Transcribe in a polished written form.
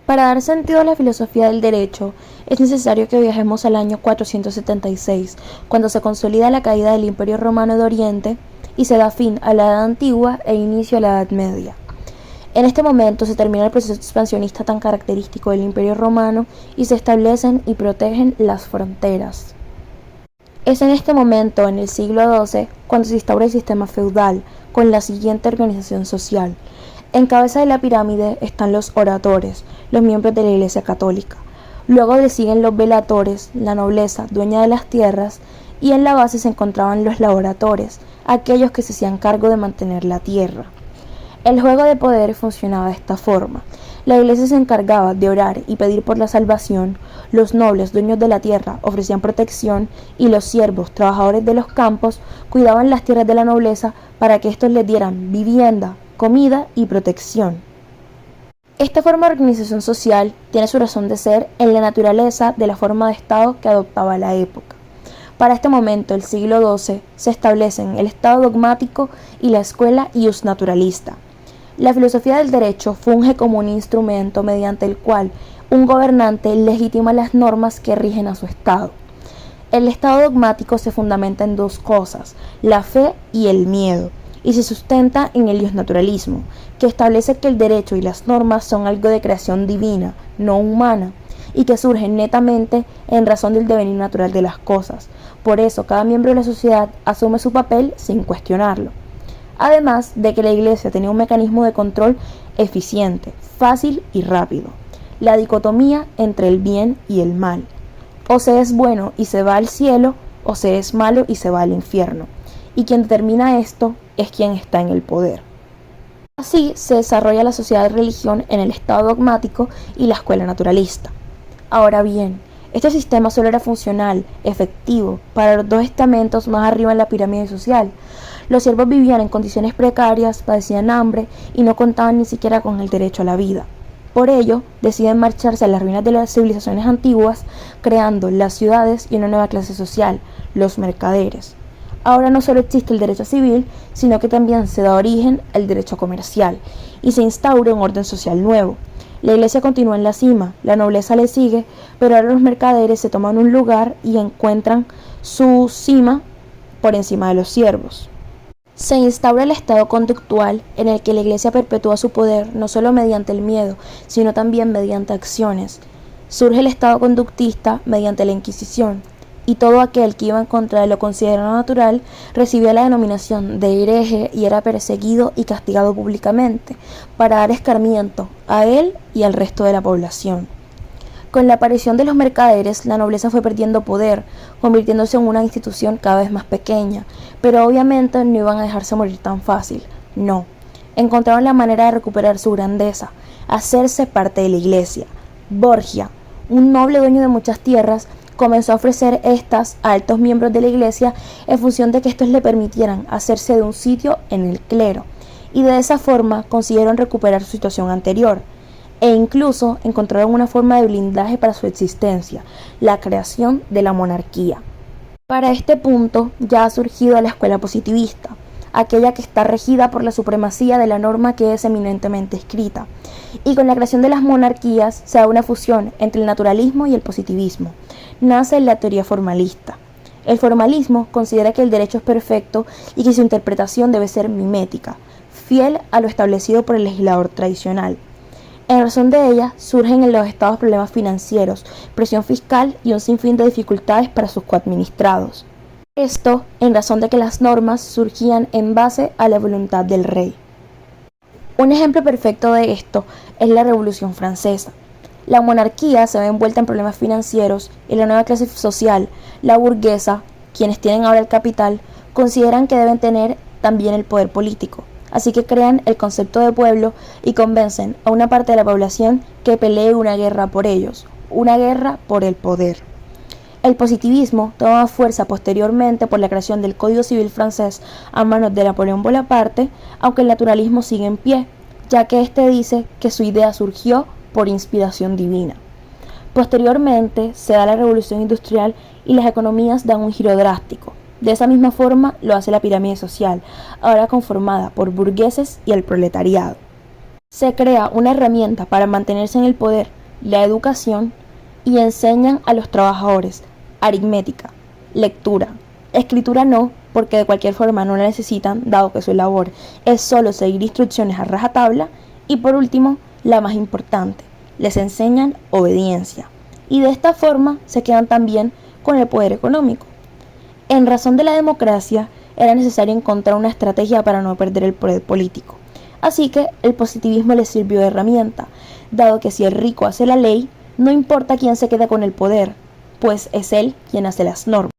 Para dar sentido a la filosofía del derecho, es necesario que viajemos al año 476, cuando se consolida la caída del Imperio Romano de Oriente y se da fin a la Edad Antigua e inicio a la Edad Media. En este momento se termina el proceso expansionista tan característico del Imperio Romano y se establecen y protegen las fronteras. Es en este momento, en el siglo XII, cuando se instaura el sistema feudal, con la siguiente organización social. En cabeza de la pirámide están los oradores, los miembros de la Iglesia Católica. Luego le siguen los velatores, la nobleza dueña de las tierras, y en la base se encontraban los laboratores, aquellos que se hacían cargo de mantener la tierra. El juego de poder funcionaba de esta forma. La iglesia se encargaba de orar y pedir por la salvación, los nobles dueños de la tierra ofrecían protección y los siervos, trabajadores de los campos, cuidaban las tierras de la nobleza para que éstos les dieran vivienda, comida y protección. Esta forma de organización social tiene su razón de ser en la naturaleza de la forma de Estado que adoptaba la época. Para este momento, el siglo XII, se establecen el Estado dogmático y la escuela ius naturalista. La filosofía del derecho funge como un instrumento mediante el cual un gobernante legitima las normas que rigen a su Estado. El Estado dogmático se fundamenta en dos cosas, la fe y el miedo, y se sustenta en el naturalismo, que establece que el derecho y las normas son algo de creación divina, no humana, y que surgen netamente en razón del devenir natural de las cosas. Por eso, cada miembro de la sociedad asume su papel sin cuestionarlo. Además de que la Iglesia tenía un mecanismo de control eficiente, fácil y rápido. La dicotomía entre el bien y el mal. O se es bueno y se va al cielo, o se es malo y se va al infierno. Y quien determina esto es quien está en el poder. Así se desarrolla la sociedad de religión en el Estado dogmático y la escuela naturalista. Ahora bien, este sistema solo era funcional, efectivo, para los dos estamentos más arriba en la pirámide social. Los siervos vivían en condiciones precarias, padecían hambre y no contaban ni siquiera con el derecho a la vida. Por ello, deciden marcharse a las ruinas de las civilizaciones antiguas, creando las ciudades y una nueva clase social, los mercaderes. Ahora no solo existe el derecho civil, sino que también se da origen al derecho comercial y se instaura un orden social nuevo. La iglesia continúa en la cima, la nobleza le sigue, pero ahora los mercaderes se toman un lugar y encuentran su cima por encima de los siervos. Se instaura el estado conductual en el que la iglesia perpetúa su poder no solo mediante el miedo, sino también mediante acciones. Surge el estado conductista mediante la Inquisición, y todo aquel que iba en contra de lo considerado natural recibía la denominación de hereje y era perseguido y castigado públicamente para dar escarmiento a él y al resto de la población. Con la aparición de los mercaderes, la nobleza fue perdiendo poder, convirtiéndose en una institución cada vez más pequeña, pero obviamente no iban a dejarse morir tan fácil, no. Encontraron la manera de recuperar su grandeza, hacerse parte de la iglesia. Borgia, un noble dueño de muchas tierras, comenzó a ofrecer estas a altos miembros de la iglesia en función de que estos le permitieran hacerse de un sitio en el clero, y de esa forma consiguieron recuperar su situación anterior. E incluso encontraron una forma de blindaje para su existencia, la creación de la monarquía. Para este punto ya ha surgido la escuela positivista, aquella que está regida por la supremacía de la norma que es eminentemente escrita, y con la creación de las monarquías se da una fusión entre el naturalismo y el positivismo. Nace la teoría formalista. El formalismo considera que el derecho es perfecto y que su interpretación debe ser mimética, fiel a lo establecido por el legislador tradicional. En razón de ella, surgen en los estados problemas financieros, presión fiscal y un sinfín de dificultades para sus coadministrados. Esto en razón de que las normas surgían en base a la voluntad del rey. Un ejemplo perfecto de esto es la Revolución Francesa. La monarquía se ve envuelta en problemas financieros y la nueva clase social, la burguesa, quienes tienen ahora el capital, consideran que deben tener también el poder político. Así que crean el concepto de pueblo y convencen a una parte de la población que pelee una guerra por ellos, una guerra por el poder. El positivismo toma fuerza posteriormente por la creación del Código Civil francés a manos de Napoleón Bonaparte, aunque el naturalismo sigue en pie, ya que éste dice que su idea surgió por inspiración divina. Posteriormente se da la Revolución Industrial y las economías dan un giro drástico. De esa misma forma lo hace la pirámide social, ahora conformada por burgueses y el proletariado. Se crea una herramienta para mantenerse en el poder, la educación y enseñan a los trabajadores aritmética, lectura, escritura no, porque de cualquier forma no la necesitan, dado que su labor es solo seguir instrucciones a rajatabla. Y por último, la más importante, les enseñan obediencia. Y de esta forma se quedan también con el poder económico. En razón de la democracia, era necesario encontrar una estrategia para no perder el poder político. Así que el positivismo les sirvió de herramienta, dado que si el rico hace la ley, no importa quién se quede con el poder, pues es él quien hace las normas.